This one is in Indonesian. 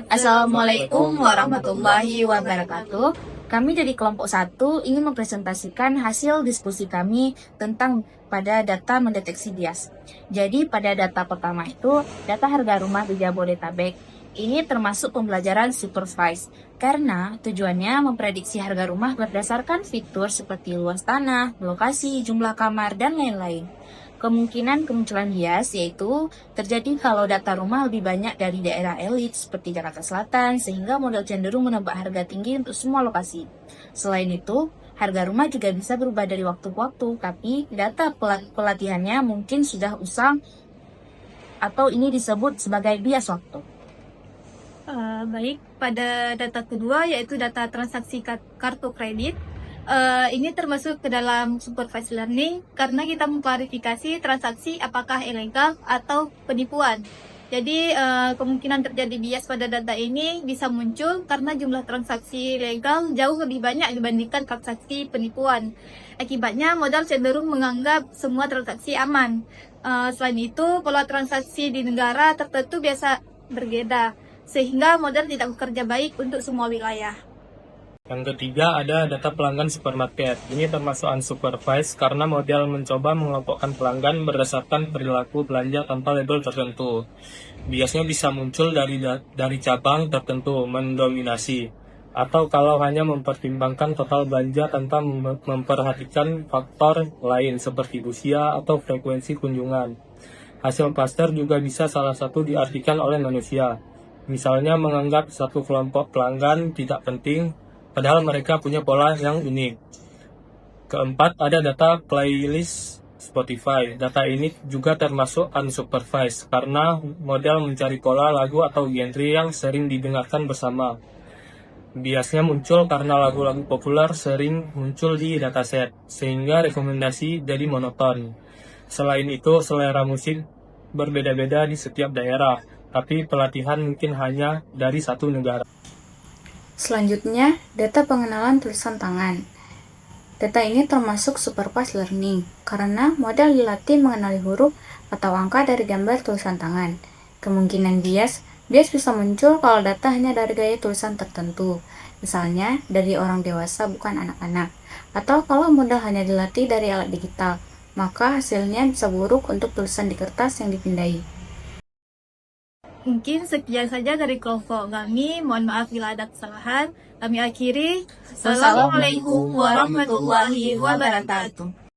Assalamualaikum warahmatullahi wabarakatuh. Kami dari kelompok 1 ingin mempresentasikan hasil diskusi kami tentang pada data mendeteksi bias. Jadi pada data pertama itu, data harga rumah di Jabodetabek. Ini termasuk pembelajaran supervised, karena tujuannya memprediksi harga rumah berdasarkan fitur seperti luas tanah, lokasi, jumlah kamar, dan lain-lain. Kemungkinan kemunculan bias yaitu terjadi kalau data rumah lebih banyak dari daerah elit seperti Jakarta Selatan, sehingga model cenderung menebak harga tinggi untuk semua lokasi. Selain itu, harga rumah juga bisa berubah dari waktu ke waktu, tapi data pelatihannya mungkin sudah usang atau ini disebut sebagai bias waktu. Baik, pada data kedua yaitu data transaksi kartu kredit. Ini termasuk ke dalam supervised learning karena kita mengklarifikasi transaksi apakah ilegal atau penipuan. Jadi kemungkinan terjadi bias pada data ini bisa muncul karena jumlah transaksi legal jauh lebih banyak dibandingkan transaksi penipuan. Akibatnya modal cenderung menganggap semua transaksi aman. Selain itu, pola transaksi di negara tertentu biasa berbeda, sehingga modal tidak bekerja baik untuk semua wilayah. Yang ketiga ada data pelanggan supermarket. Ini termasuk unsupervised karena model mencoba mengelompokkan pelanggan berdasarkan perilaku belanja tanpa label tertentu. Biasanya bisa muncul dari cabang tertentu mendominasi, atau kalau hanya mempertimbangkan total belanja tanpa memperhatikan faktor lain seperti usia atau frekuensi kunjungan. Hasil cluster juga bisa salah satu diartikan oleh manusia. Misalnya menganggap satu kelompok pelanggan tidak penting, padahal mereka punya pola yang unik. Keempat, ada data playlist Spotify. Data ini juga termasuk unsupervised karena model mencari pola lagu atau genre yang sering didengarkan bersama. Biasanya muncul karena lagu-lagu populer sering muncul di dataset, sehingga rekomendasi jadi monoton. Selain itu, selera musik berbeda-beda di setiap daerah, tapi pelatihan mungkin hanya dari satu negara. Selanjutnya, data pengenalan tulisan tangan. Data ini termasuk supervised learning karena model dilatih mengenali huruf atau angka dari gambar tulisan tangan. Kemungkinan bias bisa muncul kalau data hanya dari gaya tulisan tertentu, misalnya dari orang dewasa bukan anak-anak, atau kalau model hanya dilatih dari alat digital, maka hasilnya bisa buruk untuk tulisan di kertas yang dipindai. Mungkin sekian saja dari kelompok kami. Mohon maaf bila ada kesalahan. Kami akhiri. Wassalamualaikum warahmatullahi wabarakatuh.